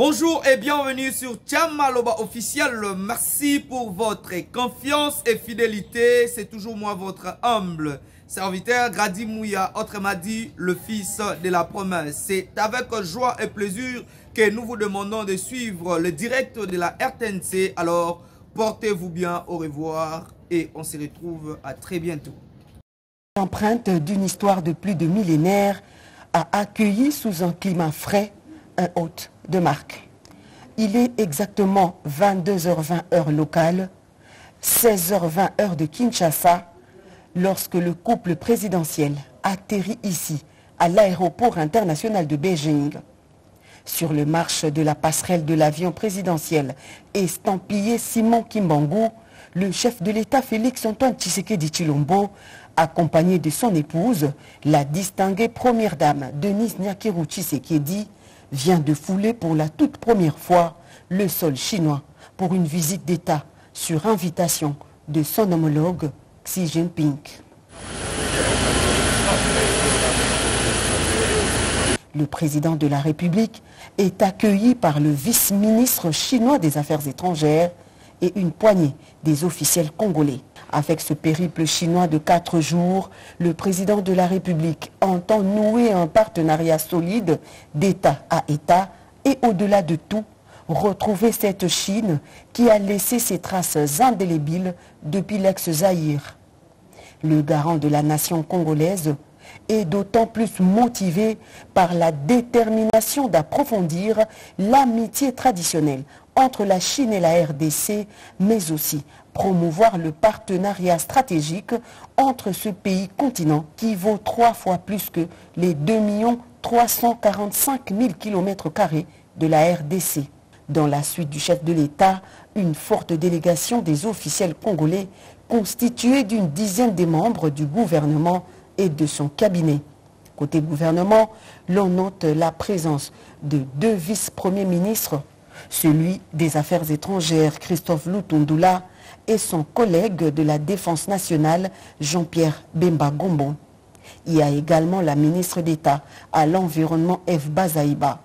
Bonjour et bienvenue sur Tchamaloba officiel. Merci pour votre confiance et fidélité. C'est toujours moi, votre humble serviteur Grady Mouya, autrement dit le fils de la promesse. C'est avec joie et plaisir que nous vous demandons de suivre le direct de la RTNC. Alors, portez-vous bien, au revoir et on se retrouve à très bientôt. L'empreinte d'une histoire de plus de millénaires a accueilli sous un climat frais un hôte de marque. Il est exactement 22h20 heure locale, 16h20 heure de Kinshasa, lorsque le couple présidentiel atterrit ici, à l'aéroport international de Beijing. Sur le marche de la passerelle de l'avion présidentiel estampillé Simon Kimbangu, le chef de l'État Félix-Antoine Tshisekedi Tshilombo, accompagné de son épouse, la distinguée première dame Denise Nyakeru Tshisekedi, vient de fouler pour la toute première fois le sol chinois pour une visite d'État sur invitation de son homologue Xi Jinping. Le président de la République est accueilli par le vice-ministre chinois des Affaires étrangères et une poignée des officiels congolais. Avec ce périple chinois de 4 jours, le président de la République entend nouer un partenariat solide d'État à État et au-delà de tout, retrouver cette Chine qui a laissé ses traces indélébiles depuis l'ex-Zaïre. Le garant de la nation congolaise est d'autant plus motivé par la détermination d'approfondir l'amitié traditionnelle entre la Chine et la RDC, mais aussi promouvoir le partenariat stratégique entre ce pays continent qui vaut 3 fois plus que les 2 345 000 km² de la RDC. Dans la suite du chef de l'État, une forte délégation des officiels congolais constituée d'une dizaine de membres du gouvernement et de son cabinet. Côté gouvernement, l'on note la présence de 2 vice-premiers ministres, celui des Affaires étrangères Christophe Lutundula et son collègue de la Défense nationale Jean-Pierre Bemba Gombo. Il y a également la ministre d'État à l'environnement Eve Bazaïba.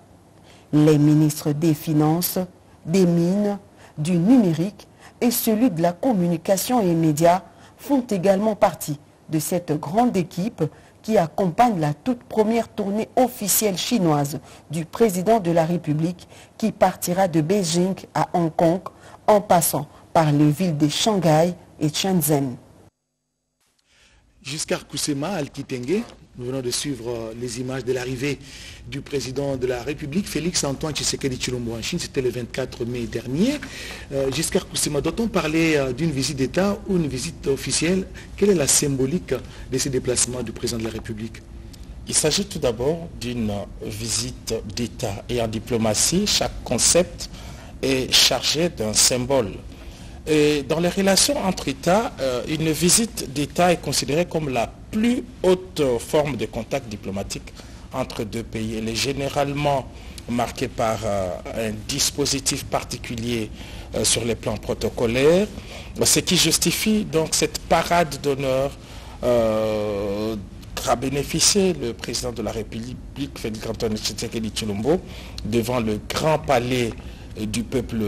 Les ministres des Finances, des Mines, du Numérique et celui de la Communication et Médias font également partie de cette grande équipe qui accompagne la toute première tournée officielle chinoise du président de la République qui partira de Beijing à Hong Kong en passant par les villes de Shanghai et Shenzhen. Giscard Koussema Al-Kitenge, nous venons de suivre les images de l'arrivée du président de la République, Félix-Antoine Tshisekedi Tshilombo en Chine, c'était le 24 mai dernier. Giscard Koussema, doit-on parler d'une visite d'État ou une visite officielle? Quelle est la symbolique de ces déplacements du président de la République? Il s'agit tout d'abord d'une visite d'État et en diplomatie, chaque concept est chargé d'un symbole. Et dans les relations entre États, une visite d'État est considérée comme la plus haute forme de contact diplomatique entre deux pays. Elle est généralement marquée par un dispositif particulier sur les plans protocolaires, ce qui justifie donc cette parade d'honneur qu'a bénéficié le président de la République, Félix-Antoine Tshisekedi Tshilombo, devant le grand palais du peuple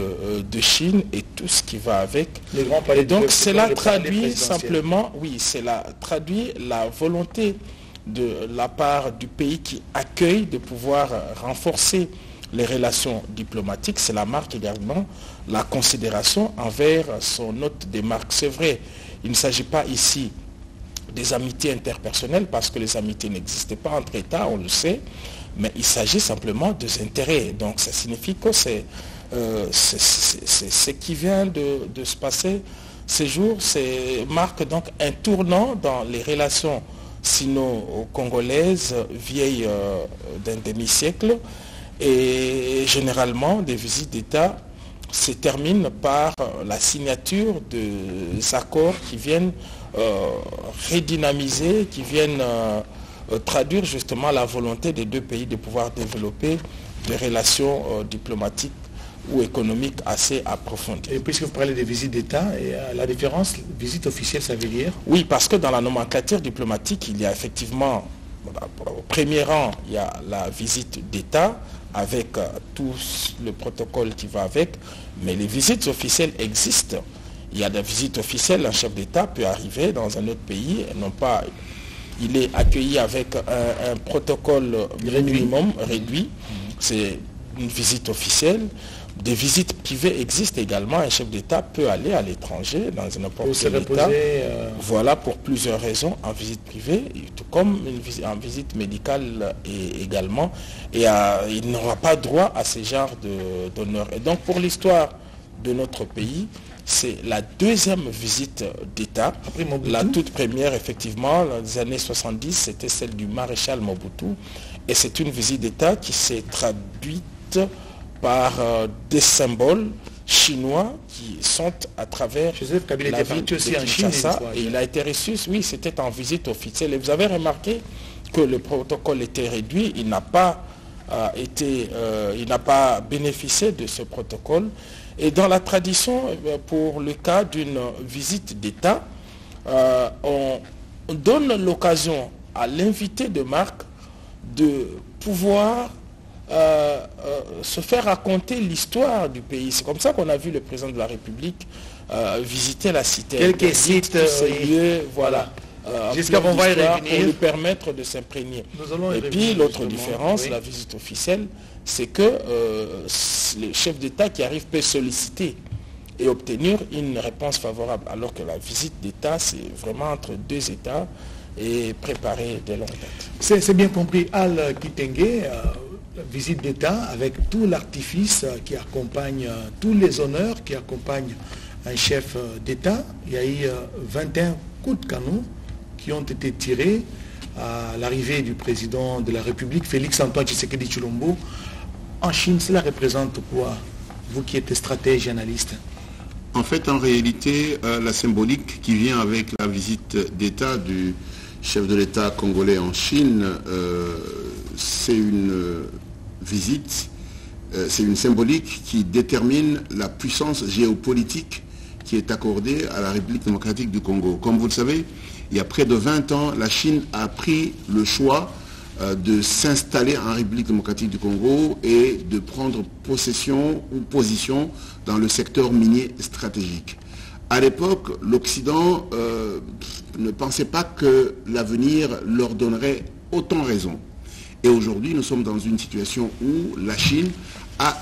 de Chine et tout ce qui va avec. Et donc cela traduit simplement, oui, cela traduit la volonté de la part du pays qui accueille de pouvoir renforcer les relations diplomatiques. Cela marque également la considération envers son hôte des marques. C'est vrai, il ne s'agit pas ici des amitiés interpersonnelles parce que les amitiés n'existaient pas entre États, on le sait, mais il s'agit simplement des intérêts. Donc ça signifie que c'est ce qui vient de se passer ces jours, marque donc un tournant dans les relations sino-congolaises vieilles d'un demi-siècle, et généralement des visites d'État se terminent par la signature des accords qui viennent redynamiser, qui viennent traduire justement la volonté des deux pays de pouvoir développer des relations diplomatiques ou économique assez approfondie. Et puisque vous parlez de visite d'État, la différence, visite officielle, ça veut dire? Oui, parce que dans la nomenclature diplomatique, il y a effectivement, au premier rang, il y a la visite d'État, avec tout le protocole qui va avec, mais les visites officielles existent. Il y a des visites officielles, un chef d'État peut arriver dans un autre pays, non pas, il est accueilli avec un protocole minimum réduit, c'est une visite officielle. Des visites privées existent également. Un chef d'État peut aller à l'étranger, dans n'importe quel État. Voilà, pour plusieurs raisons, en visite privée, tout comme en visite médicale également. Et il n'aura pas droit à ce genre d'honneur. Et donc, pour l'histoire de notre pays, c'est la deuxième visite d'État. La toute première, effectivement, dans les années 70, c'était celle du maréchal Mobutu. Et c'est une visite d'État qui s'est traduite par des symboles chinois qui sont à travers Joseph Kabila la ville de Kinshasa. Et il a été reçu, oui, c'était en visite officielle. Et vous avez remarqué que le protocole était réduit. Il n'a pas bénéficié de ce protocole. Et dans la tradition, pour le cas d'une visite d'État, on donne l'occasion à l'invité de marque de pouvoir se faire raconter l'histoire du pays. C'est comme ça qu'on a vu le président de la République visiter la cité. Quelques sites, ces lieux, voilà. Jusqu'à on va y revenir. Pour lui permettre de s'imprégner. Et puis l'autre différence, la visite officielle, c'est que les chefs d'État qui arrivent peuvent solliciter et obtenir une réponse favorable, alors que la visite d'État, c'est vraiment entre deux États et préparée de longue date. C'est bien compris. Al Kitenge, visite d'État avec tout l'artifice qui accompagne, tous les honneurs qui accompagnent un chef d'État. Il y a eu 21 coups de canon qui ont été tirés à l'arrivée du président de la République, Félix Antoine Tshisekedi Tshilombo, en Chine. Cela représente quoi, vous qui êtes stratège et analyste? En fait, en réalité, la symbolique qui vient avec la visite d'État du chef de l'État congolais en Chine, c'est une visite, c'est une symbolique qui détermine la puissance géopolitique qui est accordée à la République démocratique du Congo. Comme vous le savez, il y a près de 20 ans, la Chine a pris le choix de s'installer en République démocratique du Congo et de prendre possession ou position dans le secteur minier stratégique. À l'époque, l'Occident ne pensait pas que l'avenir leur donnerait autant raison. Et aujourd'hui, nous sommes dans une situation où la Chine a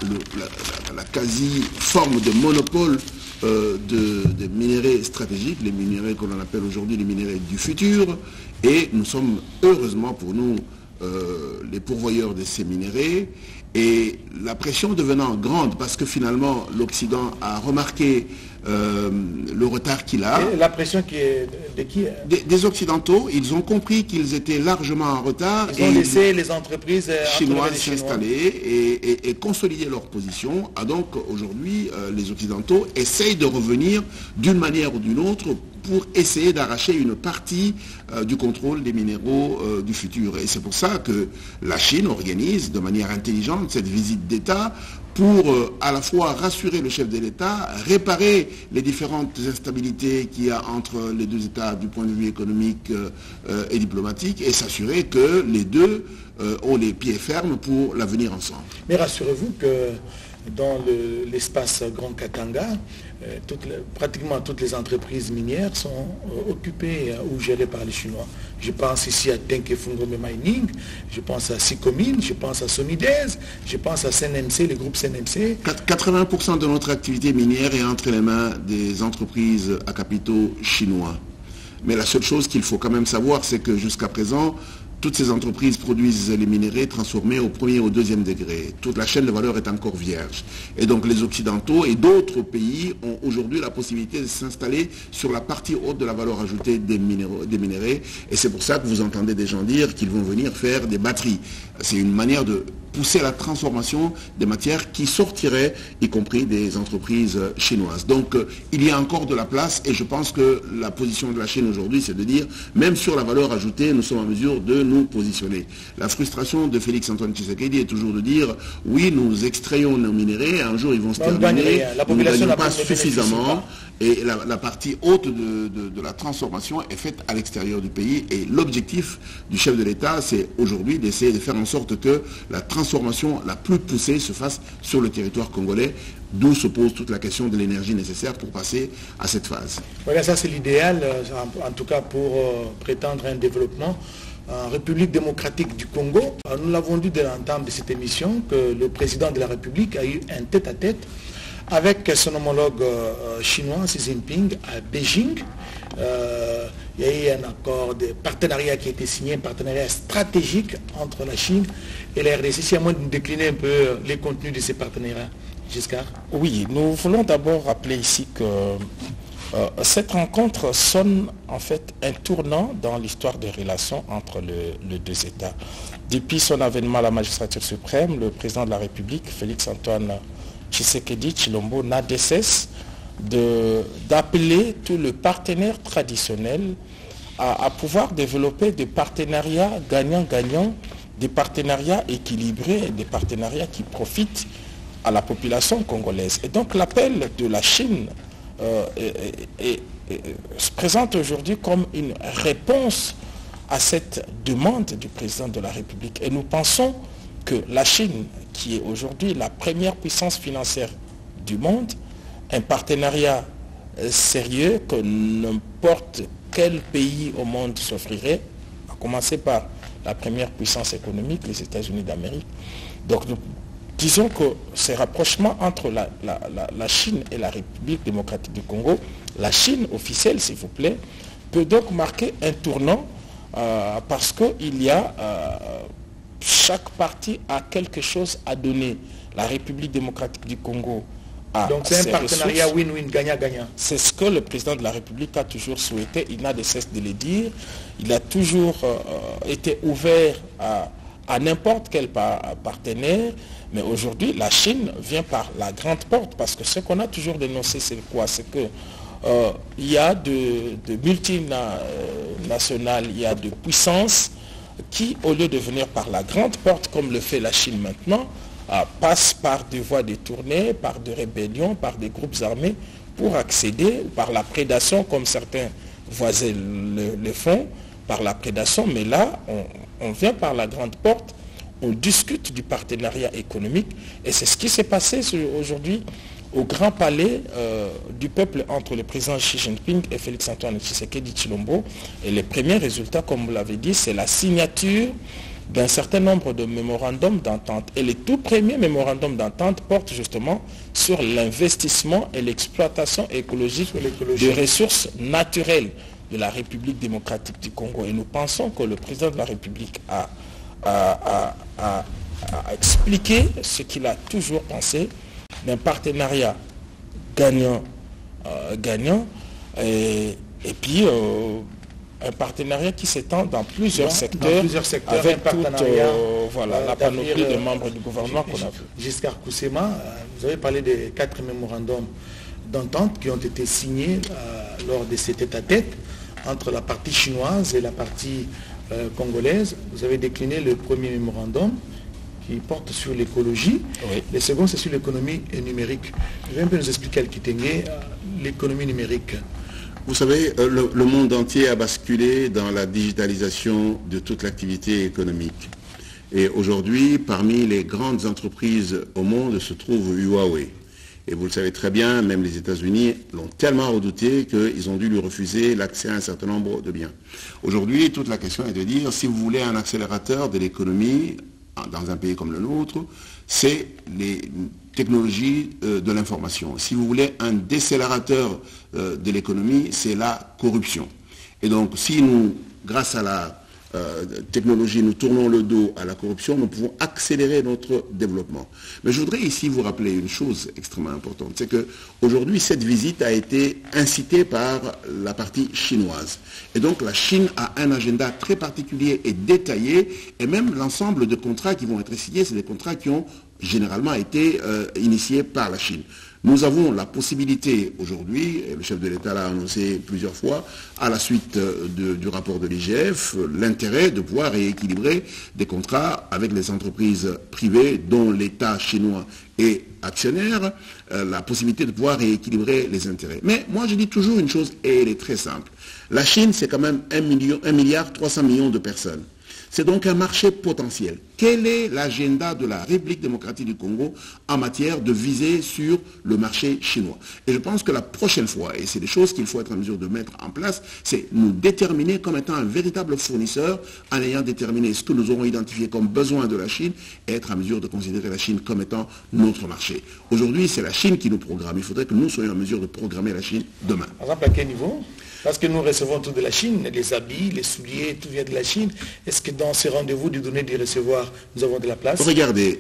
la quasi-forme de monopole de minéraux stratégiques, les minéraux que l'on appelle aujourd'hui les minéraux du futur, et nous sommes heureusement pour nous les pourvoyeurs de ces minéraux, et la pression devenant grande parce que finalement l'Occident a remarqué le retard qu'il a. Et la pression qui est de qui? Des Occidentaux. Ils ont compris qu'ils étaient largement en retard. Ils ont laissé les entreprises chinoises s'installer et consolider leur position. Donc aujourd'hui, les Occidentaux essayent de revenir d'une manière ou d'une autre pour essayer d'arracher une partie du contrôle des minéraux du futur. Et c'est pour ça que la Chine organise de manière intelligente cette visite d'État pour à la fois rassurer le chef de l'État, réparer les différentes instabilités qu'il y a entre les deux États du point de vue économique et diplomatique, et s'assurer que les deux ont les pieds fermes pour l'avenir ensemble. Mais rassurez-vous que dans l'espace Grand Katanga, pratiquement toutes les entreprises minières sont occupées ou gérées par les Chinois. Je pense ici à Tenke Fungobe Mining, je pense à Sicomine, je pense à Somidez, je pense à CNMC, le groupe CNMC. 80% de notre activité minière est entre les mains des entreprises à capitaux chinois. Mais la seule chose qu'il faut quand même savoir, c'est que jusqu'à présent, toutes ces entreprises produisent les minéraux transformés au premier et au deuxième degré. Toute la chaîne de valeur est encore vierge. Et donc les Occidentaux et d'autres pays ont aujourd'hui la possibilité de s'installer sur la partie haute de la valeur ajoutée des minéraux. Et c'est pour ça que vous entendez des gens dire qu'ils vont venir faire des batteries. C'est une manière de pousser la transformation des matières qui sortiraient, y compris des entreprises chinoises. Donc il y a encore de la place, et je pense que la position de la Chine aujourd'hui, c'est de dire, même sur la valeur ajoutée, nous sommes en mesure de nous positionner. La frustration de Félix Antoine Tshisekedi est toujours de dire, oui, nous extrayons nos minéraux, un jour ils vont se terminer, nous ne gagnons pas suffisamment. Et la partie haute de la transformation est faite à l'extérieur du pays. Et l'objectif du chef de l'État, c'est aujourd'hui d'essayer de faire en sorte que la transformation transformation la plus poussée se fasse sur le territoire congolais, d'où se pose toute la question de l'énergie nécessaire pour passer à cette phase. Voilà, ça c'est l'idéal, en tout cas pour prétendre à un développement. En République démocratique du Congo, nous l'avons dit dès l'entame de cette émission que le président de la République a eu un tête-à-tête avec son homologue chinois Xi Jinping à Beijing. Il y a eu un accord de partenariat qui a été signé, un partenariat stratégique entre la Chine et la RDC. Si à moins de décliner un peu les contenus de ces partenariats, Giscard. Oui, nous voulons d'abord rappeler ici que cette rencontre sonne en fait un tournant dans l'histoire des relations entre les deux États. Depuis son avènement à la magistrature suprême, le président de la République, Félix-Antoine Tshisekedi Tshilombo, n'a de cesse d'appeler tous les partenaires traditionnels à pouvoir développer des partenariats gagnant-gagnant, des partenariats équilibrés, des partenariats qui profitent à la population congolaise. Et donc l'appel de la Chine se présente aujourd'hui comme une réponse à cette demande du président de la République. Et nous pensons que la Chine, qui est aujourd'hui la première puissance financière du monde, un partenariat sérieux que n'importe quel pays au monde s'offrirait, à commencer par la première puissance économique, les États-Unis d'Amérique. Donc nous disons que ces rapprochements entre la Chine et la République démocratique du Congo, la Chine officielle s'il vous plaît, peut donc marquer un tournant parce que chaque partie a quelque chose à donner. La République démocratique du Congo a donc c'est un partenariat win-win, gagnant-gagnant. C'est ce que le président de la République a toujours souhaité, il n'a de cesse de le dire. Il a toujours été ouvert à n'importe quel partenaire. Mais aujourd'hui, la Chine vient par la grande porte, parce que ce qu'on a toujours dénoncé, c'est quoi? C'est que il y a de multinationales, il y a de puissances qui, au lieu de venir par la grande porte, comme le fait la Chine maintenant, passent par des voies détournées, par des rébellions, par des groupes armés, pour accéder, par la prédation, comme certains voisins le font, par la prédation. Mais là, on vient par la grande porte, on discute du partenariat économique et c'est ce qui s'est passé aujourd'hui au Grand Palais du peuple entre le président Xi Jinping et Félix-Antoine Tshisekedi Tshilombo. Et les premiers résultats, comme vous l'avez dit, c'est la signature d'un certain nombre de mémorandums d'entente. Et les tout premiers mémorandums d'entente portent justement sur l'investissement et l'exploitation écologique des ressources naturelles de la République démocratique du Congo. Et nous pensons que le président de la République a expliqué ce qu'il a toujours pensé d'un partenariat gagnant-gagnant et puis un partenariat qui s'étend dans plusieurs secteurs avec toute la panoplie de membres du gouvernement qu'on a vu. Giscard Koussema, vous avez parlé des 4 mémorandums d'entente qui ont été signés lors de cet tête-à-tête entre la partie chinoise et la partie congolaise. Vous avez décliné le premier mémorandum qui porte sur l'écologie. Oui. Le second, c'est sur l'économie numérique. Je vais un peu nous expliquer, Al-Kitenge, l'économie numérique. Vous savez, le monde entier a basculé dans la digitalisation de toute l'activité économique. Et aujourd'hui, parmi les grandes entreprises au monde se trouve Huawei. Et vous le savez très bien, même les États-Unis l'ont tellement redouté qu'ils ont dû lui refuser l'accès à un certain nombre de biens. Aujourd'hui, toute la question est de dire, si vous voulez un accélérateur de l'économie dans un pays comme le nôtre, c'est les technologies de l'information. Si vous voulez un décélérateur de l'économie, c'est la corruption. Et donc, si nous, grâce à la technologie, nous tournons le dos à la corruption, nous pouvons accélérer notre développement. Mais je voudrais ici vous rappeler une chose extrêmement importante, c'est qu'aujourd'hui, cette visite a été incitée par la partie chinoise. Et donc, la Chine a un agenda très particulier et détaillé, et même l'ensemble de contrats qui vont être signés, c'est des contrats qui ont généralement été initiés par la Chine. Nous avons la possibilité aujourd'hui, et le chef de l'État l'a annoncé plusieurs fois, à la suite du rapport de l'IGF, l'intérêt de pouvoir rééquilibrer des contrats avec les entreprises privées dont l'État chinois est actionnaire, la possibilité de pouvoir rééquilibrer les intérêts. Mais moi je dis toujours une chose, et elle est très simple. La Chine, c'est quand même 1,3 milliard de personnes. C'est donc un marché potentiel. Quel est l'agenda de la République démocratique du Congo en matière de viser sur le marché chinois? Et je pense que la prochaine fois, et c'est des choses qu'il faut être en mesure de mettre en place, c'est nous déterminer comme étant un véritable fournisseur en ayant déterminé ce que nous aurons identifié comme besoin de la Chine et être en mesure de considérer la Chine comme étant notre marché. Aujourd'hui, c'est la Chine qui nous programme. Il faudrait que nous soyons en mesure de programmer la Chine demain. Par exemple, à quel niveau? Parce que nous recevons tout de la Chine, les habits, les souliers, tout vient de la Chine. Est-ce que dans ces rendez-vous du donner, du recevoir, nous avons de la place? Regardez,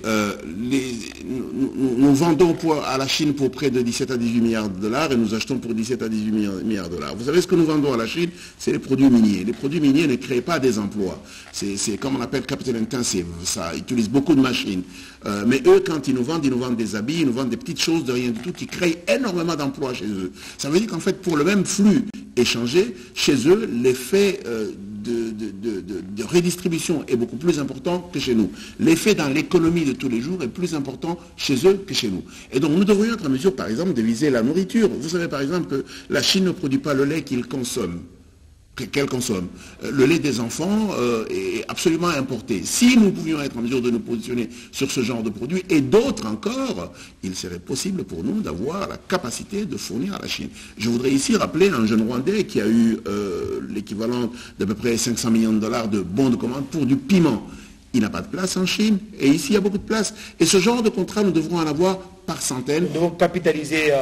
nous vendons à la Chine pour près de 17 à 18 milliards de dollars et nous achetons pour 17 à 18 milliards de dollars. Vous savez ce que nous vendons à la Chine? C'est les produits miniers. Les produits miniers ne créent pas des emplois. C'est comme on appelle capital intensive. Ça utilise beaucoup de machines. Mais eux, quand ils nous vendent des habits, ils nous vendent des petites choses de rien du tout qui créent énormément d'emplois chez eux. Ça veut dire qu'en fait, pour le même flux échangé, chez eux, l'effet de redistribution est beaucoup plus important que chez nous. L'effet dans l'économie de tous les jours est plus important chez eux que chez nous. Et donc nous devrions être en mesure, par exemple, de viser la nourriture. Vous savez, par exemple, que la Chine ne produit pas le lait qu'elle consomme. Le lait des enfants est absolument importé. Si nous pouvions être en mesure de nous positionner sur ce genre de produits et d'autres encore, il serait possible pour nous d'avoir la capacité de fournir à la Chine. Je voudrais ici rappeler un jeune Rwandais qui a eu l'équivalent d'à peu près 500 millions de dollars de bons de commande pour du piment. Il n'a pas de place en Chine et ici il y a beaucoup de place. Et ce genre de contrat, nous devrons en avoir par centaines. Nous devons capitaliser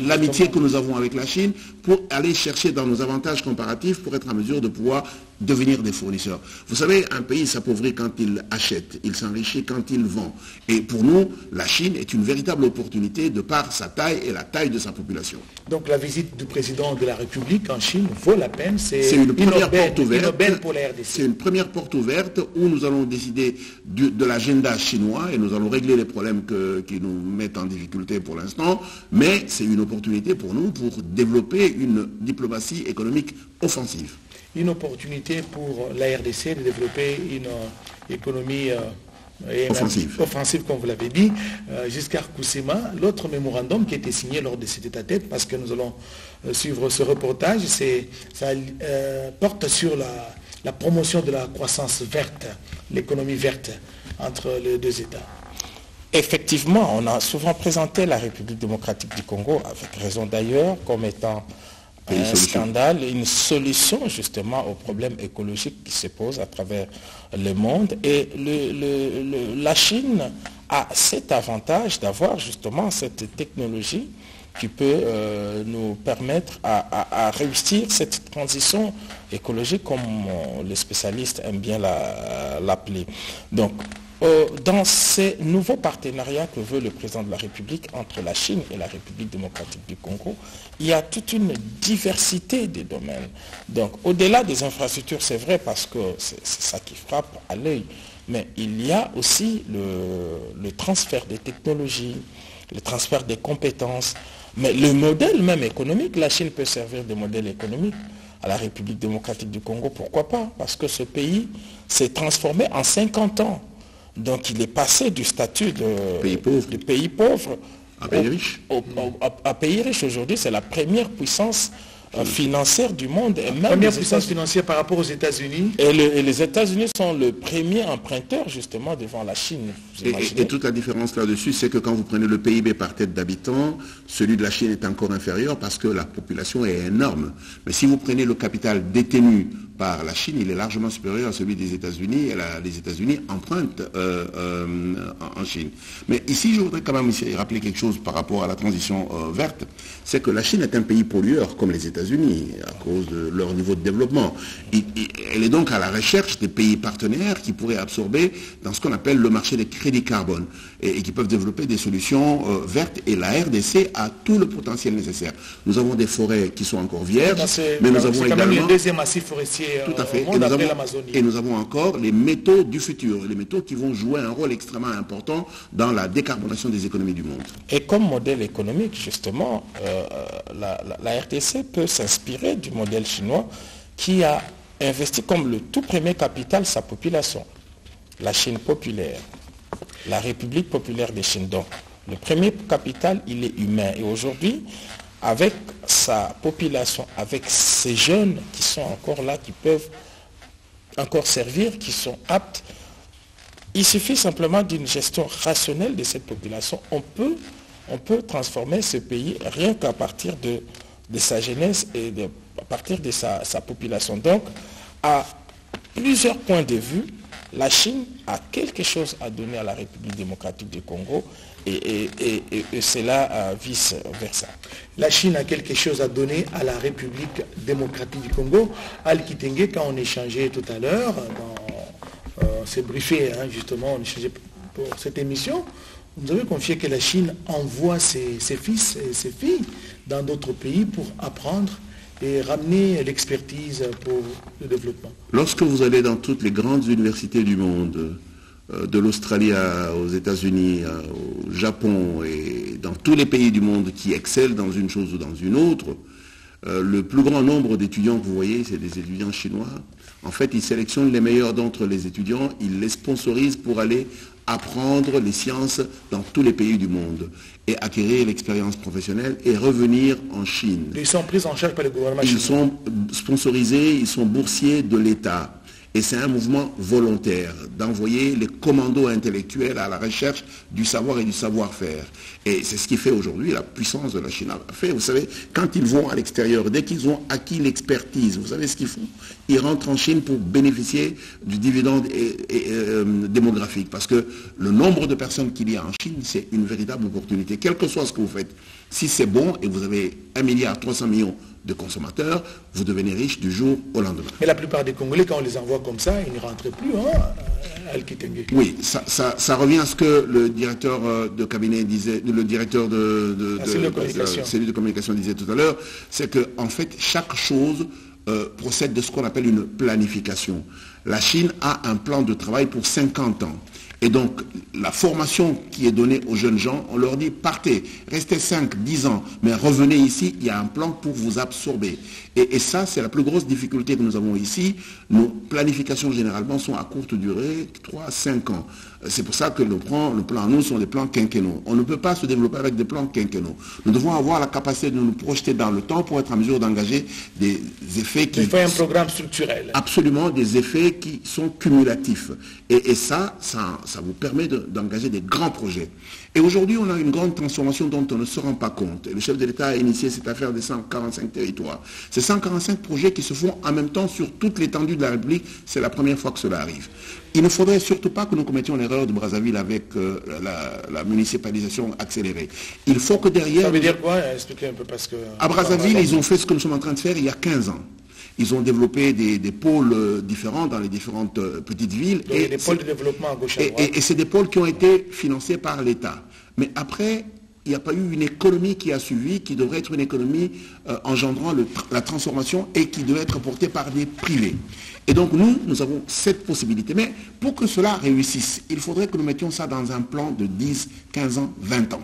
l'amitié que nous avons avec la Chine pour aller chercher dans nos avantages comparatifs pour être en mesure de pouvoir devenir des fournisseurs. Vous savez, un pays s'appauvrit quand il achète, il s'enrichit quand il vend. Et pour nous, la Chine est une véritable opportunité de par sa taille et la taille de sa population. Donc la visite du président de la République en Chine vaut la peine. C'est une première porte ouverte. Pour la RDC. C'est une première porte ouverte où nous allons décider de l'agenda chinois et nous allons régler les problèmes qui nous mettent en difficulté pour l'instant. Mais c'est une opportunité pour nous pour développer une diplomatie économique offensive. Une opportunité pour la RDC de développer une économie offensive, comme vous l'avez dit. Giscard Koussema, l'autre mémorandum qui a été signé lors de cet état-tête, parce que nous allons suivre ce reportage, ça porte sur la promotion de la croissance verte, l'économie verte entre les deux États. Effectivement, on a souvent présenté la République démocratique du Congo, avec raison d'ailleurs, comme étant un scandale, une solution justement aux problèmes écologiques qui se posent à travers le monde. Et la Chine a cet avantage d'avoir justement cette technologie qui peut nous permettre à réussir cette transition écologique, comme les spécialistes aiment bien l'appeler. Donc, dans ces nouveaux partenariats que veut le président de la République entre la Chine et la République démocratique du Congo, il y a toute une diversité des domaines. Donc au-delà des infrastructures, c'est vrai parce que c'est ça qui frappe à l'œil, mais il y a aussi le transfert des technologies, le transfert des compétences, mais le modèle même économique, la Chine peut servir de modèle économique à la République démocratique du Congo, pourquoi pas? Parce que ce pays s'est transformé en 50 ans. Donc il est passé du statut de pays pauvre à pays riche. À pays riche. Aujourd'hui, c'est la première puissance financière du monde. Et même première puissance financière par rapport aux États-Unis. Et les États-Unis sont le premier emprunteur justement devant la Chine. Et toute la différence là-dessus, c'est que quand vous prenez le PIB par tête d'habitants, celui de la Chine est encore inférieur parce que la population est énorme. Mais si vous prenez le capital détenu par la Chine, il est largement supérieur à celui des États-Unis, et les États-Unis empruntent en Chine. Mais ici, je voudrais quand même rappeler quelque chose par rapport à la transition verte, c'est que la Chine est un pays pollueur comme les États-Unis à cause de leur niveau de développement. Elle est donc à la recherche des pays partenaires qui pourraient absorber dans ce qu'on appelle le marché des crédits carbone et qui peuvent développer des solutions vertes, et la RDC a tout le potentiel nécessaire. Nous avons des forêts qui sont encore vierges, mais nous avons également... le deuxième massif forestier tout à fait. Au monde après l'Amazonie. Et nous avons encore les métaux du futur, les métaux qui vont jouer un rôle extrêmement important dans la décarbonation des économies du monde. Et comme modèle économique, justement, la RDC peut s'inspirer du modèle chinois qui a investi comme le tout premier capital sa population. La Chine populaire, la République populaire de Chine. Donc, le premier capital, il est humain. Et aujourd'hui, avec sa population, avec ces jeunes qui sont encore là, qui peuvent encore servir, qui sont aptes. Il suffit simplement d'une gestion rationnelle de cette population. On peut transformer ce pays rien qu'à partir de sa jeunesse et à partir de sa population. Donc, à plusieurs points de vue, la Chine a quelque chose à donner à la République démocratique du Congo et cela vice-versa. La Chine a quelque chose à donner à la République démocratique du Congo. Al Kitenge, quand on échangeait tout à l'heure, on s'est briefé, justement, on échangeait pour cette émission, on nous avait confié que la Chine envoie ses fils et ses filles dans d'autres pays pour apprendre et ramener l'expertise pour le développement. Lorsque vous allez dans toutes les grandes universités du monde, de l'Australie aux États-Unis, au Japon et dans tous les pays du monde qui excellent dans une chose ou dans une autre, le plus grand nombre d'étudiants que vous voyez, c'est des étudiants chinois. En fait, ils sélectionnent les meilleurs d'entre les étudiants, ils les sponsorisent pour aller apprendre les sciences dans tous les pays du monde et acquérir l'expérience professionnelle et revenir en Chine. Ils sont pris en charge par le gouvernement chinois. Ils sont sponsorisés, ils sont boursiers de l'État. Et c'est un mouvement volontaire d'envoyer les commandos intellectuels à la recherche du savoir et du savoir-faire. Et c'est ce qui fait aujourd'hui la puissance de la Chine. Vous savez, quand ils vont à l'extérieur, dès qu'ils ont acquis l'expertise, vous savez ce qu'ils font? Ils rentrent en Chine pour bénéficier du dividende démographique. Parce que le nombre de personnes qu'il y a en Chine, c'est une véritable opportunité. Quel que soit ce que vous faites, si c'est bon et vous avez 1,3 milliard de consommateurs, vous devenez riche du jour au lendemain. Mais la plupart des Congolais, quand on les envoie comme ça, ils ne rentrent plus Al Kitenge. Oui, ça revient à ce que le directeur de cabinet disait, le directeur de cellule de communication disait tout à l'heure, c'est que en fait, chaque chose procède de ce qu'on appelle une planification. La Chine a un plan de travail pour 50 ans. Et donc, la formation qui est donnée aux jeunes gens, on leur dit, partez, restez 5, 10 ans, mais revenez ici, il y a un plan pour vous absorber. Et ça, c'est la plus grosse difficulté que nous avons ici. Nos planifications, généralement, sont à courte durée, 3 à 5 ans. C'est pour ça que le plan à nous sont des plans quinquennaux. On ne peut pas se développer avec des plans quinquennaux. Nous devons avoir la capacité de nous projeter dans le temps pour être en mesure d'engager des effets qui... Il faut un programme structurel. Absolument, des effets qui sont cumulatifs. Et ça vous permet d'engager des grands projets. Et aujourd'hui, on a une grande transformation dont on ne se rend pas compte. Et le chef de l'État a initié cette affaire des 145 territoires. Ces 145 projets qui se font en même temps sur toute l'étendue de la République, c'est la première fois que cela arrive. Il ne faudrait surtout pas que nous commettions l'erreur de Brazzaville avec la municipalisation accélérée. Il faut que derrière... Ça veut dire quoi? Expliquez un peu parce que... À Brazzaville, ils ont fait ce que nous sommes en train de faire il y a 15 ans. Ils ont développé des pôles différents dans les différentes petites villes. Donc, et des pôles de développement à gauche à droite. Et c'est des pôles qui ont été financés par l'État. Mais après, il n'y a pas eu une économie qui a suivi, qui devrait être une économie engendrant la transformation et qui devait être portée par des privés. Et donc nous avons cette possibilité. Mais pour que cela réussisse, il faudrait que nous mettions ça dans un plan de 10, 15 ans, 20 ans.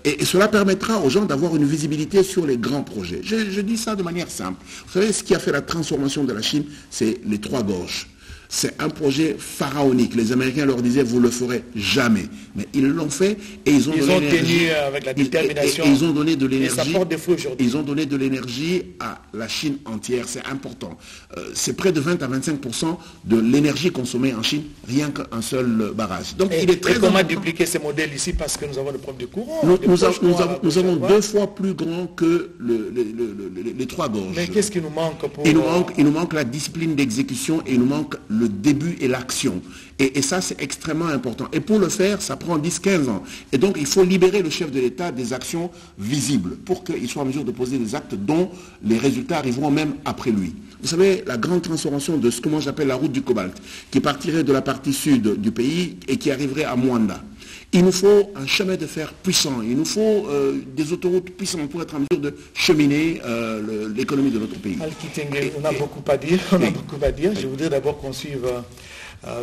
Et cela permettra aux gens d'avoir une visibilité sur les grands projets. Je dis ça de manière simple. Vous savez, ce qui a fait la transformation de la Chine, c'est les 3 gorges. C'est un projet pharaonique. Les Américains leur disaient, vous ne le ferez jamais. Mais ils l'ont fait et ils ont tenu avec la détermination. Ils ont donné de l'énergie. Et ça porte des fruits aujourd'hui. Ils ont donné de l'énergie à la Chine entière. C'est important. C'est près de 20 à 25% de l'énergie consommée en Chine, rien qu'un seul barrage. Donc il est très important. Comment dupliquer ces modèles ici parce que nous avons des problèmes de courant. Nous avons 2 fois plus grand que les 3 gorges. Mais qu'est-ce qui nous manque pour... Il nous manque la discipline d'exécution et il nous manque le début et l'action. Et ça, c'est extrêmement important. Et pour le faire, ça prend 10-15 ans. Et donc, il faut libérer le chef de l'État des actions visibles pour qu'il soit en mesure de poser des actes dont les résultats arriveront même après lui. Vous savez, la grande transformation de ce que moi j'appelle la route du cobalt, qui partirait de la partie sud du pays et qui arriverait à Mwanda. Il nous faut un chemin de fer puissant, il nous faut des autoroutes puissantes pour être en mesure de cheminer l'économie de notre pays. Al Kitenge, on a beaucoup à dire, Je voudrais d'abord qu'on suive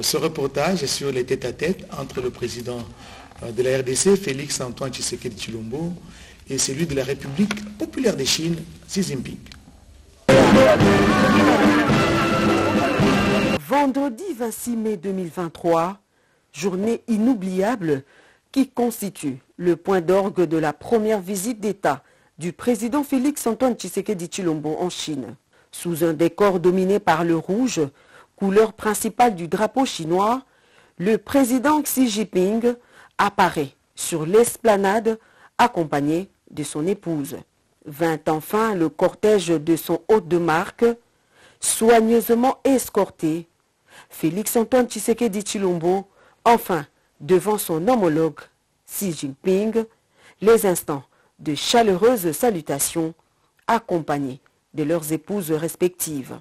ce reportage sur les tête-à-tête entre le président de la RDC, Félix Antoine Tshisekedi Tshilombo, et celui de la République populaire de Chine, Xi Jinping. Vendredi 26 mai 2023, journée inoubliable qui constitue le point d'orgue de la première visite d'État du président Félix Antoine Tshisekedi Tshilombo en Chine. Sous un décor dominé par le rouge, Couleur principale du drapeau chinois, le président Xi Jinping apparaît sur l'esplanade accompagné de son épouse. Vint enfin le cortège de son hôte de marque, soigneusement escorté. Félix-Antoine Tshisekedi Tshilombo, enfin devant son homologue Xi Jinping, les instants de chaleureuses salutations accompagnés de leurs épouses respectives.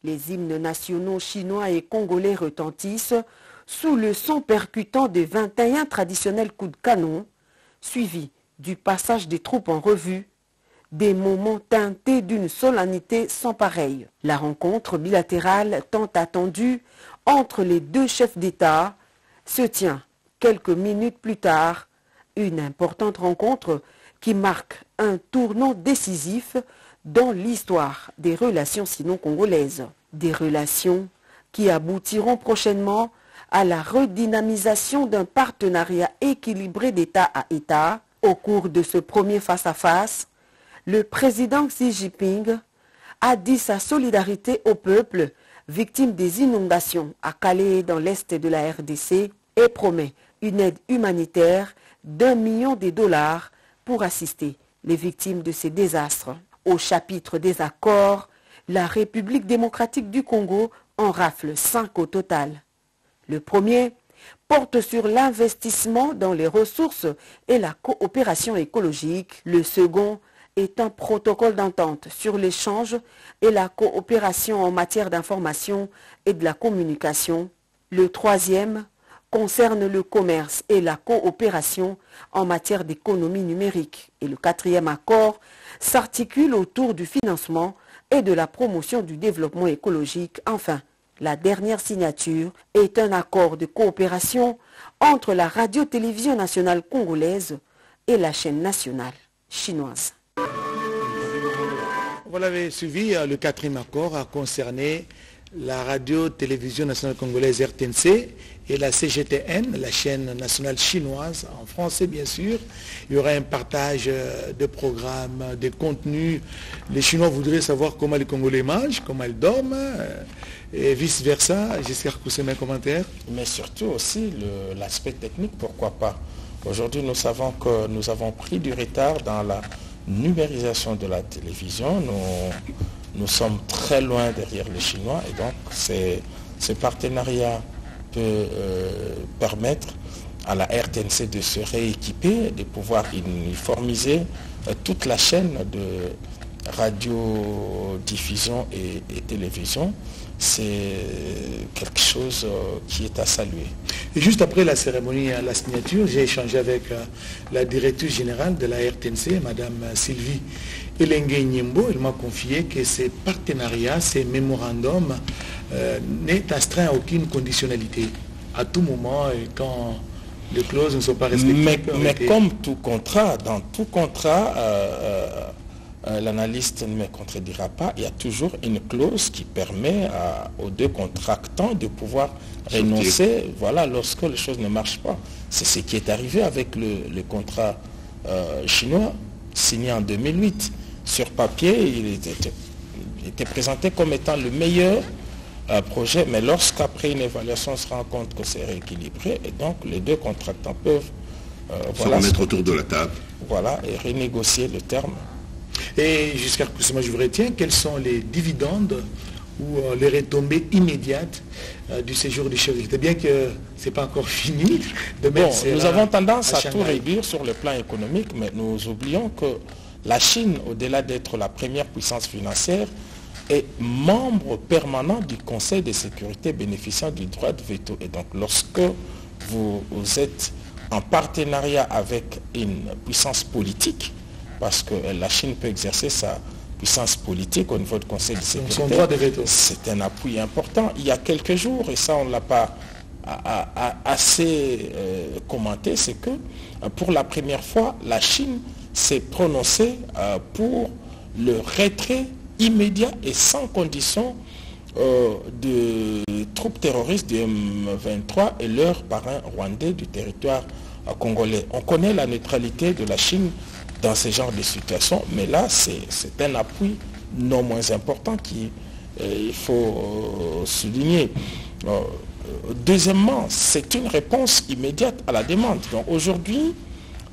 Les hymnes nationaux chinois et congolais retentissent sous le son percutant des 21 traditionnels coups de canon, suivis du passage des troupes en revue, des moments teintés d'une solennité sans pareille. La rencontre bilatérale tant attendue entre les deux chefs d'État se tient quelques minutes plus tard, une importante rencontre qui marque un tournant décisif dans l'histoire des relations sino-congolaises. Des relations qui aboutiront prochainement à la redynamisation d'un partenariat équilibré d'État à État. Au cours de ce premier face-à-face, le président Xi Jinping a dit sa solidarité au peuple victime des inondations à Calais dans l'est de la RDC et promet une aide humanitaire d'$1 million pour assister les victimes de ces désastres. Au chapitre des accords, la République démocratique du Congo en rafle 5 au total. Le premier porte sur l'investissement dans les ressources et la coopération écologique. Le second est un protocole d'entente sur l'échange et la coopération en matière d'information et de la communication. Le troisième concerne le commerce et la coopération en matière d'économie numérique. Et le quatrième accord s'articule autour du financement et de la promotion du développement écologique. Enfin, la dernière signature est un accord de coopération entre la radio-télévision nationale congolaise et la chaîne nationale chinoise. Vous l'avez suivi, le quatrième accord a concerné la radio-télévision nationale congolaise RTNC et la CGTN, la chaîne nationale chinoise, en français bien sûr. Il y aura un partage de programmes, de contenus. Les Chinois voudraient savoir comment les Congolais mangent, comment ils dorment, et vice-versa. J'espère que c'est mes commentaires. Mais surtout aussi l'aspect technique, pourquoi pas. Aujourd'hui, nous savons que nous avons pris du retard dans la numérisation de la télévision. Nous sommes très loin derrière les Chinois et donc ce partenariat peut permettre à la RTNC de se rééquiper, de pouvoir uniformiser toute la chaîne de radiodiffusion et télévision. C'est quelque chose qui est à saluer. Et juste après la cérémonie, la signature, j'ai échangé avec la directrice générale de la RTNC, Madame Sylvie Elengue Nyembo. Elle m'a confié que ces partenariats, ces mémorandums n'est astreint à aucune conditionnalité. À tout moment, et quand les clauses ne sont pas respectées. Mais comme tout contrat, dans tout contrat, l'analyste ne me contredira pas, il y a toujours une clause qui permet aux deux contractants de pouvoir renoncer, voilà, lorsque les choses ne marchent pas. C'est ce qui est arrivé avec le contrat chinois signé en 2008. Sur papier, il était présenté comme étant le meilleur projet, mais lorsqu'après une évaluation, on se rend compte que c'est rééquilibré, et donc les deux contractants peuvent se remettre autour de la table. Voilà, et renégocier le terme. Et jusqu'à ce que je vous retiens, quels sont les dividendes ou les retombées immédiates du séjour du chef d'État, bien que ce n'est pas encore fini. Nous avons tendance à tout réduire sur le plan économique, mais nous oublions que la Chine, au-delà d'être la première puissance financière, est membre permanent du Conseil de sécurité bénéficiant du droit de veto. Et donc lorsque vous êtes en partenariat avec une puissance politique, parce que la Chine peut exercer sa puissance politique au niveau du Conseil de sécurité, c'est un appui important. Il y a quelques jours, et ça on ne l'a pas assez commenté, c'est que pour la première fois, la Chine s'est prononcée pour le retrait immédiat et sans condition de troupes terroristes du M23 et leurs parrains rwandais du territoire congolais. On connaît la neutralité de la Chine dans ce genre de situation, mais là, c'est un appui non moins important qu'il faut souligner. Deuxièmement, c'est une réponse immédiate à la demande. Donc aujourd'hui,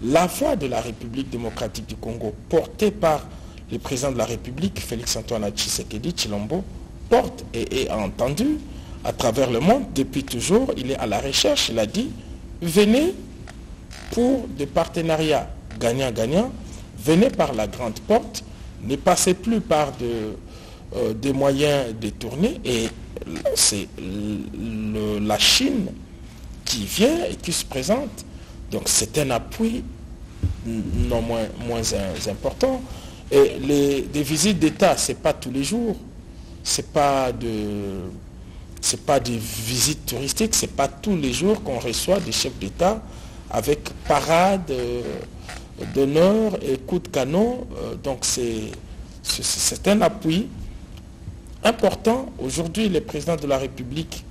la voix de la République démocratique du Congo, portée par le président de la République, Félix-Antoine Tshisekedi Tshilombo, porte et est entendu à travers le monde depuis toujours. Il est à la recherche, il a dit, venez pour des partenariats gagnant-gagnant, venez par la grande porte, ne passez plus par des moyens détournés, et c'est la Chine qui vient et qui se présente. Donc c'est un appui non moins important. Et des visites d'État, ce n'est pas tous les jours. C'est pas des visites touristiques, c'est pas tous les jours qu'on reçoit des chefs d'État avec parade d'honneur et coup de canon. Donc c'est un appui important. Aujourd'hui, le président de la République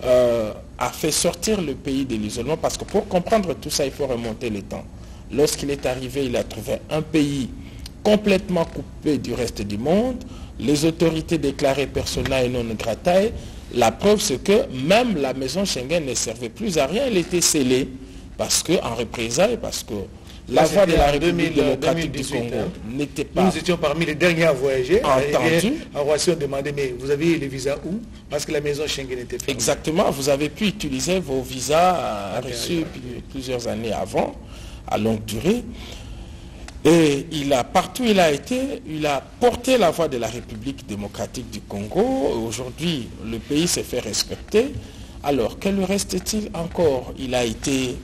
a fait sortir le pays de l'isolement, parce que pour comprendre tout ça, il faut remonter le temps. Lorsqu'il est arrivé, il a trouvé un pays complètement coupé du reste du monde, les autorités déclarées persona non grata. La preuve, c'est que même la maison Schengen ne servait plus à rien, elle était scellée, parce que, en représailles, parce que la voix de la République démocratique du Congo n'était pas... Nous étions parmi les derniers à voyager. Entendu. En Roissy, on demandait, mais vous aviez les visas où? Parce que la maison Schengen était fermée. Exactement, vous avez pu utiliser vos visas reçus plusieurs années avant, à longue durée. Et partout où il a été, il a porté la voix de la République démocratique du Congo. Aujourd'hui, le pays s'est fait respecter. Alors, que lui reste-t-il encore? Il a été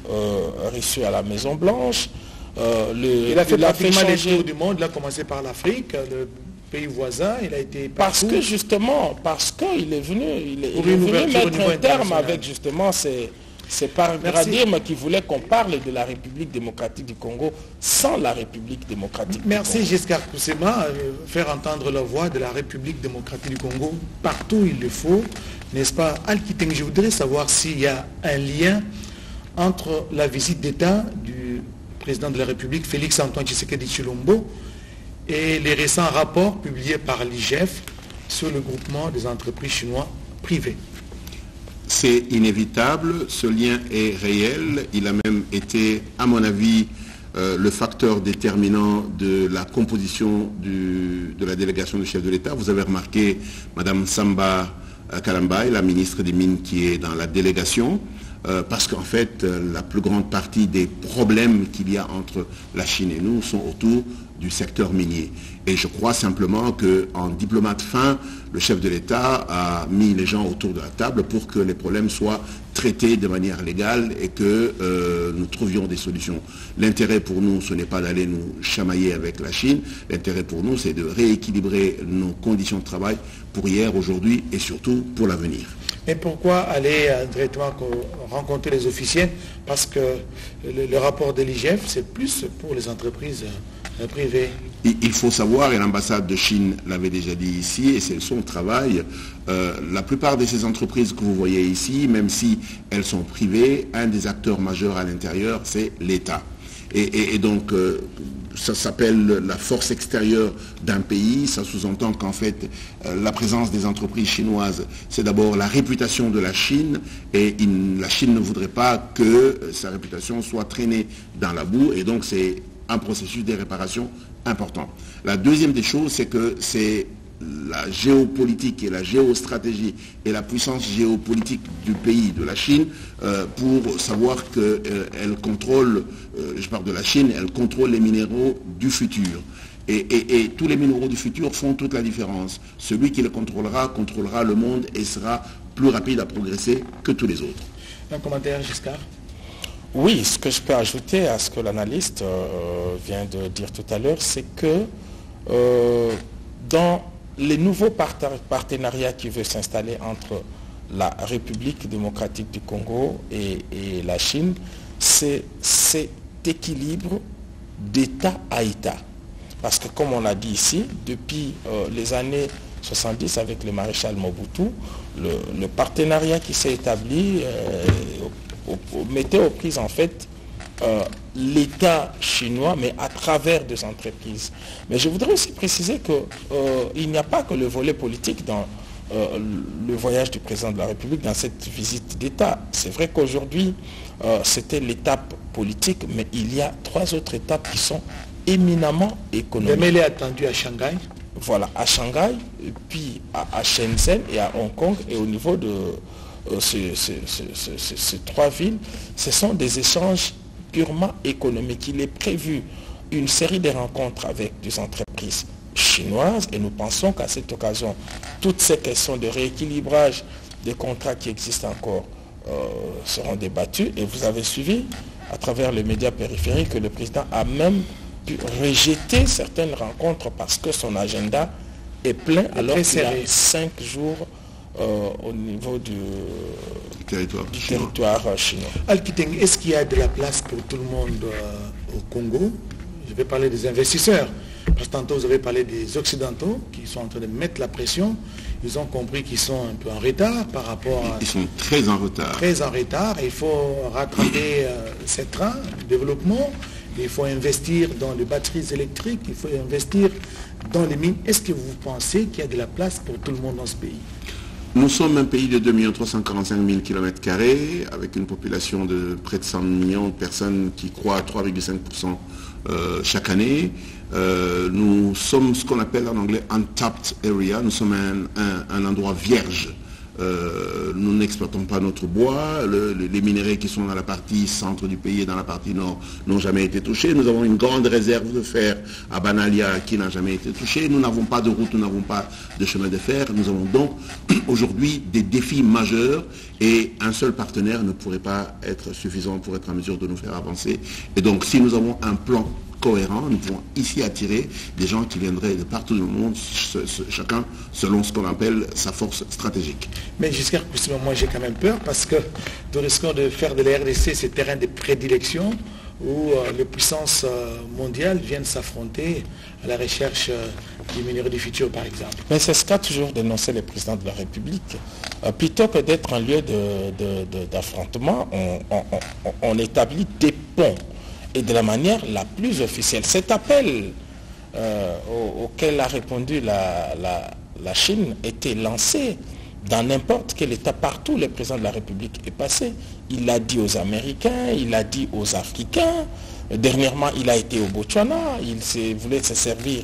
reçu à la Maison Blanche. Il a fait pratiquement les tours du monde. Il a commencé par l'Afrique, le pays voisin. Il a été partout. Parce qu'il est venu, mettre un terme avec justement ces paradigmes qui voulaient qu'on parle de la République démocratique du Congo sans la République démocratique du Congo. Merci Giscard Koussema, faire entendre la voix de la République démocratique du Congo partout où il le faut, n'est-ce pas? Alkiteng, je voudrais savoir s'il y a un lien entre la visite d'État du président de la République, Félix-Antoine Tshisekedi Tshilombo, et les récents rapports publiés par l'IGF sur le groupement des entreprises chinois privées. C'est inévitable, ce lien est réel, il a même été, à mon avis, le facteur déterminant de la composition de la délégation du chef de l'État. Vous avez remarqué Mme Samba Kalambay, la ministre des Mines, qui est dans la délégation, parce qu'en fait, la plus grande partie des problèmes qu'il y a entre la Chine et nous sont autour du secteur minier. Et je crois simplement qu'en diplomate fin, le chef de l'État a mis les gens autour de la table pour que les problèmes soient traités de manière légale et que nous trouvions des solutions. L'intérêt pour nous, ce n'est pas d'aller nous chamailler avec la Chine. L'intérêt pour nous, c'est de rééquilibrer nos conditions de travail pour hier, aujourd'hui et surtout pour l'avenir. Mais pourquoi aller directement rencontrer les officiels? Parce que le rapport de l'IGF, c'est plus pour les entreprises privées. Il faut savoir, et l'ambassade de Chine l'avait déjà dit ici, et c'est son travail, la plupart de ces entreprises que vous voyez ici, même si elles sont privées, un des acteurs majeurs à l'intérieur, c'est l'État. Et donc, ça s'appelle la force extérieure d'un pays. Ça sous-entend qu'en fait, la présence des entreprises chinoises, c'est d'abord la réputation de la Chine. Et la Chine ne voudrait pas que sa réputation soit traînée dans la boue. Et donc, c'est un processus de réparation important. La deuxième des choses, c'est que c'est la géopolitique et la géostratégie et la puissance géopolitique du pays, de la Chine, pour savoir qu'elle contrôle, je parle de la Chine, elle contrôle les minéraux du futur. Et tous les minéraux du futur font toute la différence. Celui qui les contrôlera le monde et sera plus rapide à progresser que tous les autres. Un commentaire, Giscard? Oui, ce que je peux ajouter à ce que l'analyste vient de dire tout à l'heure, c'est que dans les nouveaux partenariats qui veulent s'installer entre la République démocratique du Congo et la Chine, c'est cet équilibre d'État à État. Parce que comme on l'a dit ici, depuis les années 70 avec le maréchal Mobutu, le partenariat qui s'est établi mettait aux prises en fait l'État chinois, mais à travers des entreprises. Mais je voudrais aussi préciser qu'il n'y a pas que le volet politique dans le voyage du président de la République, dans cette visite d'État. C'est vrai qu'aujourd'hui, c'était l'étape politique, mais il y a 3 autres étapes qui sont éminemment économiques. Mais il est attendu à Shanghai. Voilà, à Shanghai, puis à Shenzhen et à Hong Kong, et au niveau de ces 3 villes, ce sont des échanges purement économiques. Il est prévu une série de rencontres avec des entreprises chinoises et nous pensons qu'à cette occasion, toutes ces questions de rééquilibrage des contrats qui existent encore seront débattues. Et vous avez suivi à travers les médias périphériques que le président a même pu rejeter certaines rencontres parce que son agenda est plein alors qu'il y a 5 jours au niveau du territoire chinois. Alkiteng, est-ce qu'il y a de la place pour tout le monde au Congo? Je vais parler des investisseurs. Parce que tantôt vous avez parlé des Occidentaux qui sont en train de mettre la pression. Ils ont compris qu'ils sont un peu en retard par rapport à... Ils sont très en retard. Très en retard. Il faut rattraper ces trains de développement. Il faut investir dans les batteries électriques. Il faut investir dans les mines. Est-ce que vous pensez qu'il y a de la place pour tout le monde dans ce pays? Nous sommes un pays de 2 345 000 km², avec une population de près de 100 millions de personnes qui croît à 3,5% chaque année. Nous sommes ce qu'on appelle en anglais untapped area. Nous sommes un endroit vierge. Nous n'exploitons pas notre bois. Les minerais qui sont dans la partie centre du pays et dans la partie nord n'ont jamais été touchés. Nous avons une grande réserve de fer à Banalia qui n'a jamais été touchée. Nous n'avons pas de route, nous n'avons pas de chemin de fer. Nous avons donc aujourd'hui des défis majeurs et un seul partenaire ne pourrait pas être suffisant pour être en mesure de nous faire avancer. Et donc si nous avons un plan cohérent, nous pouvons ici attirer des gens qui viendraient de partout dans le monde, chacun selon ce qu'on appelle sa force stratégique. Mais jusqu'à ce moment, moi j'ai quand même peur parce que nous risquons de faire de la RDC ce terrain de prédilection où les puissances mondiales viennent s'affronter à la recherche des minerais du futur, par exemple. Mais c'est ce qu'a toujours dénoncé le président de la République. Plutôt que d'être un lieu d'affrontement, on établit des ponts. Et de la manière la plus officielle. Cet appel auquel a répondu la Chine était lancé dans n'importe quel État, partout le président de la République est passé. Il l'a dit aux Américains, il l'a dit aux Africains. Dernièrement, il a été au Botswana, il voulait se servir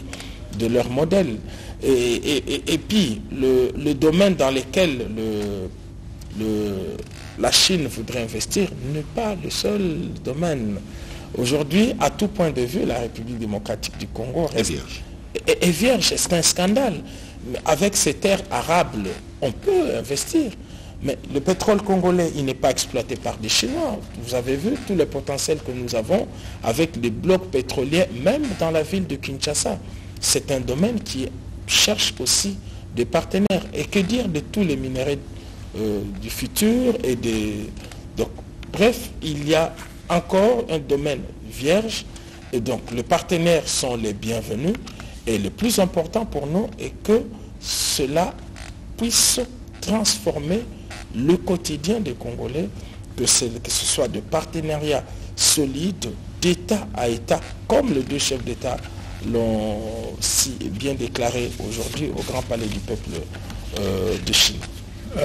de leur modèle. Et puis, le domaine dans lequel la Chine voudrait investir n'est pas le seul domaine. Aujourd'hui, à tout point de vue, la République démocratique du Congo est vierge. Est vierge, c'est un scandale. Mais avec ces terres arables, on peut investir. Mais le pétrole congolais, il n'est pas exploité par des Chinois. Vous avez vu tout le potentiel que nous avons avec des blocs pétroliers, même dans la ville de Kinshasa. C'est un domaine qui cherche aussi des partenaires. Et que dire de tous les minerais du futur et Donc, bref, il y a encore un domaine vierge et donc les partenaires sont les bienvenus et le plus important pour nous est que cela puisse transformer le quotidien des Congolais, que ce soit de partenariats solides d'État à État, comme les 2 chefs d'État l'ont si bien déclaré aujourd'hui au Grand Palais du Peuple de Chine.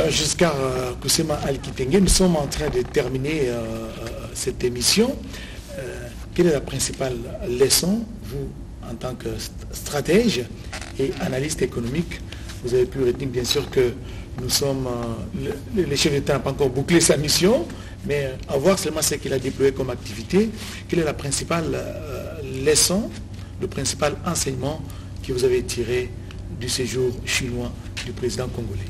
Jusqu'à Kusema Alkiteng, nous sommes en train de terminer cette émission. Quelle est la principale leçon, vous, en tant que stratège et analyste économique? Vous avez pu retenir bien sûr que nous sommes... le chef d'État n'a pas encore bouclé sa mission, mais à voir seulement ce qu'il a déployé comme activité. Quelle est la principale leçon, le principal enseignement que vous avez tiré du séjour chinois du président congolais?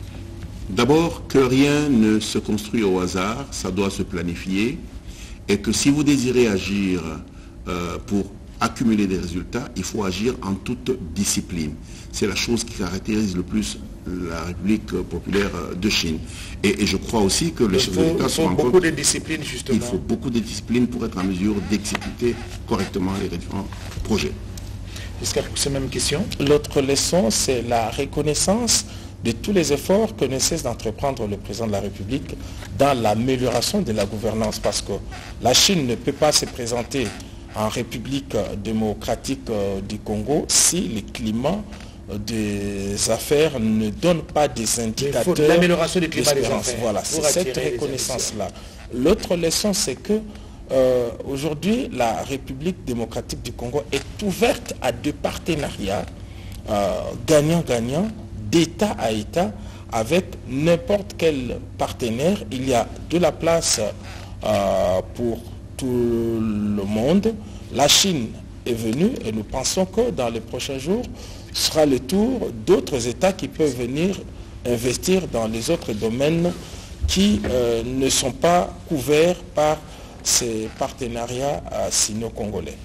D'abord, que rien ne se construit au hasard, ça doit se planifier, et que si vous désirez agir pour accumuler des résultats, il faut agir en toute discipline. C'est la chose qui caractérise le plus la République populaire de Chine. Et je crois aussi que les chefs d'État sont encore... Il faut beaucoup de discipline, justement. Il faut beaucoup de discipline pour être en mesure d'exécuter correctement les différents projets. Jusqu'à cette même question. L'autre leçon, c'est la reconnaissance de tous les efforts que ne cesse d'entreprendre le président de la République dans l'amélioration de la gouvernance, parce que la Chine ne peut pas se présenter en République démocratique du Congo si le climat des affaires ne donne pas des indicateurs l'amélioration du climat des affaires. Voilà, c'est cette reconnaissance-là. L'autre leçon, c'est que aujourd'hui, la République démocratique du Congo est ouverte à des partenariats gagnant-gagnant, d'État à État, avec n'importe quel partenaire. Il y a de la place pour tout le monde. La Chine est venue et nous pensons que dans les prochains jours, sera le tour d'autres États qui peuvent venir investir dans les autres domaines qui ne sont pas couverts par ces partenariats sino-congolais.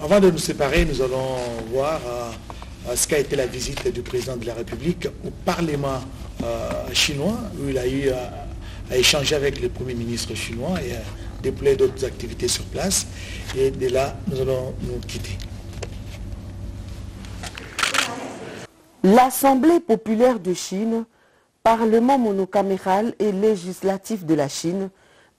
Avant de nous séparer, nous allons voir ce qu'a été la visite du président de la République au Parlement chinois, où il a eu à échanger avec le Premier ministre chinois et à déployer d'autres activités sur place. Et de là, nous allons nous quitter. L'Assemblée populaire de Chine, Parlement monocaméral et législatif de la Chine,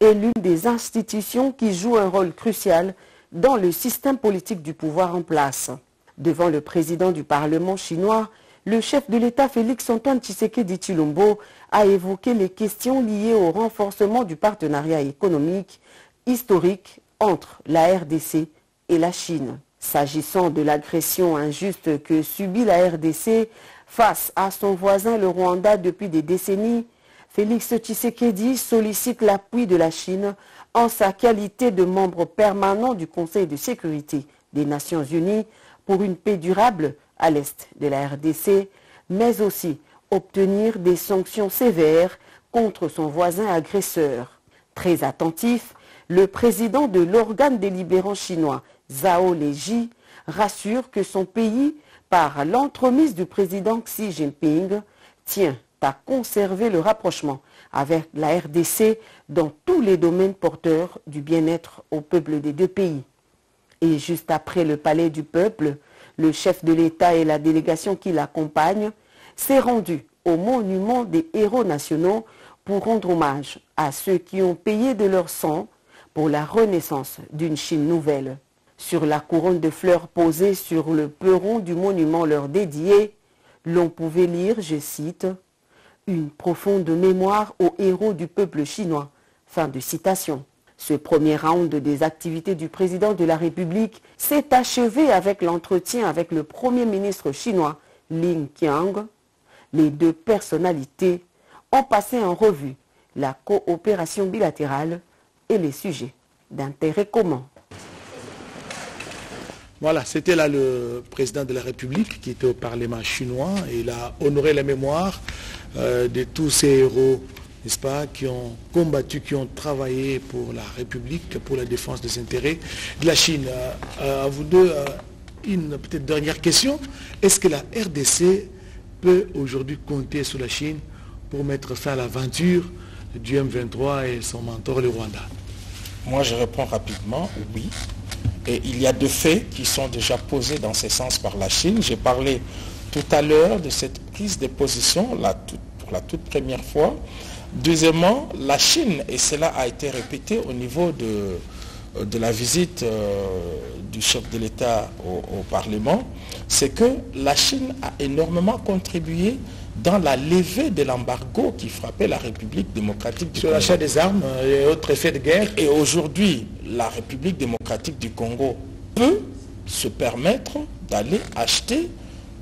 est l'une des institutions qui joue un rôle crucial dans le système politique du pouvoir en place. Devant le président du Parlement chinois, le chef de l'État Félix-Antoine Tshisekedi Tshilombo a évoqué les questions liées au renforcement du partenariat économique historique entre la RDC et la Chine. S'agissant de l'agression injuste que subit la RDC face à son voisin le Rwanda depuis des décennies, Félix Tshisekedi sollicite l'appui de la Chine en sa qualité de membre permanent du Conseil de sécurité des Nations Unies pour une paix durable à l'est de la RDC, mais aussi obtenir des sanctions sévères contre son voisin agresseur. Très attentif, le président de l'organe délibérant chinois, Zhao Leji, rassure que son pays, par l'entremise du président Xi Jinping, tient à conserver le rapprochement avec la RDC dans tous les domaines porteurs du bien-être au peuple des deux pays. Et juste après le palais du peuple, le chef de l'État et la délégation qui l'accompagne s'est rendu au monument des héros nationaux pour rendre hommage à ceux qui ont payé de leur sang pour la renaissance d'une Chine nouvelle. Sur la couronne de fleurs posée sur le perron du monument leur dédié, l'on pouvait lire, je cite, « Une profonde mémoire aux héros du peuple chinois ». Fin de citation. Ce premier round des activités du président de la République s'est achevé avec l'entretien avec le Premier ministre chinois Li Qiang. Les deux personnalités ont passé en revue la coopération bilatérale et les sujets d'intérêt commun. Voilà, c'était là le président de la République qui était au Parlement chinois et il a honoré la mémoire de tous ces héros, n'est-ce pas, qui ont combattu, qui ont travaillé pour la République, pour la défense des intérêts de la Chine. À vous deux, une peut-être dernière question. Est-ce que la RDC peut aujourd'hui compter sur la Chine pour mettre fin à l'aventure du M23 et son mentor, le Rwanda? Moi, je réponds rapidement, oui. Et il y a deux faits qui sont déjà posés dans ce sens par la Chine. J'ai parlé tout à l'heure de cette prise de position pour la toute première fois. Deuxièmement, la Chine, et cela a été répété au niveau de la visite du chef de l'État au Parlement, c'est que la Chine a énormément contribué dans la levée de l'embargo qui frappait la République démocratique du Congo. Sur l'achat des armes et autres effets de guerre. Et aujourd'hui, la République démocratique du Congo peut se permettre d'aller acheter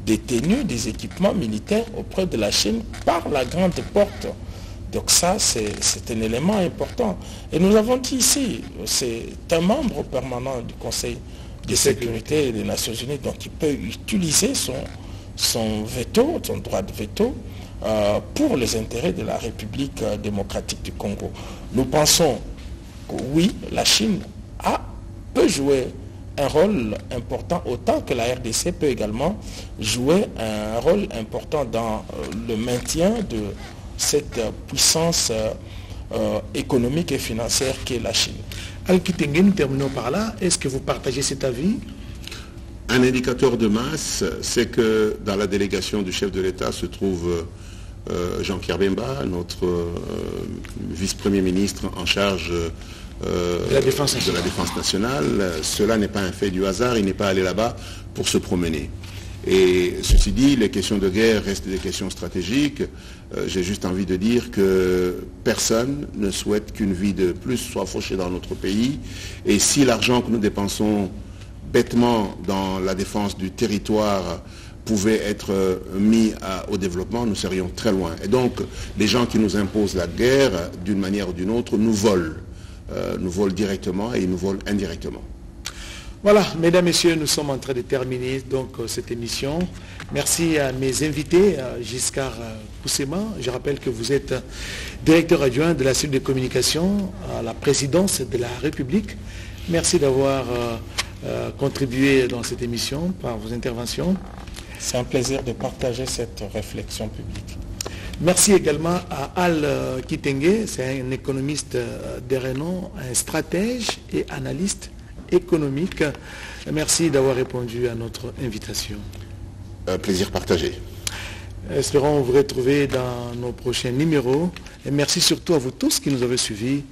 des tenues, des équipements militaires auprès de la Chine par la grande porte. Donc ça, c'est un élément important. Et nous avons dit ici, c'est un membre permanent du Conseil de sécurité des Nations Unies, donc il peut utiliser son veto, son droit de veto, pour les intérêts de la République démocratique du Congo. Nous pensons que oui, la Chine peut jouer un rôle important, autant que la RDC peut également jouer un rôle important dans le maintien de cette puissance économique et financière qu'est la Chine. Al-Kitenge, nous terminons par là. Est-ce que vous partagez cet avis? Un indicateur de masse, c'est que dans la délégation du chef de l'État se trouve Jean-Pierre Bemba, notre vice-premier ministre en charge de la défense nationale. Cela n'est pas un fait du hasard, il n'est pas allé là-bas pour se promener. Et ceci dit, les questions de guerre restent des questions stratégiques. J'ai juste envie de dire que personne ne souhaite qu'une vie de plus soit fauchée dans notre pays. Et si l'argent que nous dépensons bêtement dans la défense du territoire pouvait être mis au développement, nous serions très loin. Et donc, les gens qui nous imposent la guerre, d'une manière ou d'une autre, nous volent. Nous volent directement et ils nous volent indirectement. Voilà, mesdames, messieurs, nous sommes en train de terminer donc cette émission. Merci à mes invités, Giscard Koussema. Je rappelle que vous êtes directeur adjoint de la cellule de communication à la présidence de la République. Merci d'avoir contribué dans cette émission par vos interventions. C'est un plaisir de partager cette réflexion publique. Merci également à Al Kitenge, c'est un économiste de renom, un stratège et analyste économique. Merci d'avoir répondu à notre invitation. Plaisir partagé. Espérons vous retrouver dans nos prochains numéros. Et merci surtout à vous tous qui nous avez suivis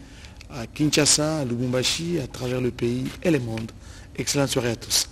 à Kinshasa, à Lubumbashi, à travers le pays et le monde. Excellente soirée à tous.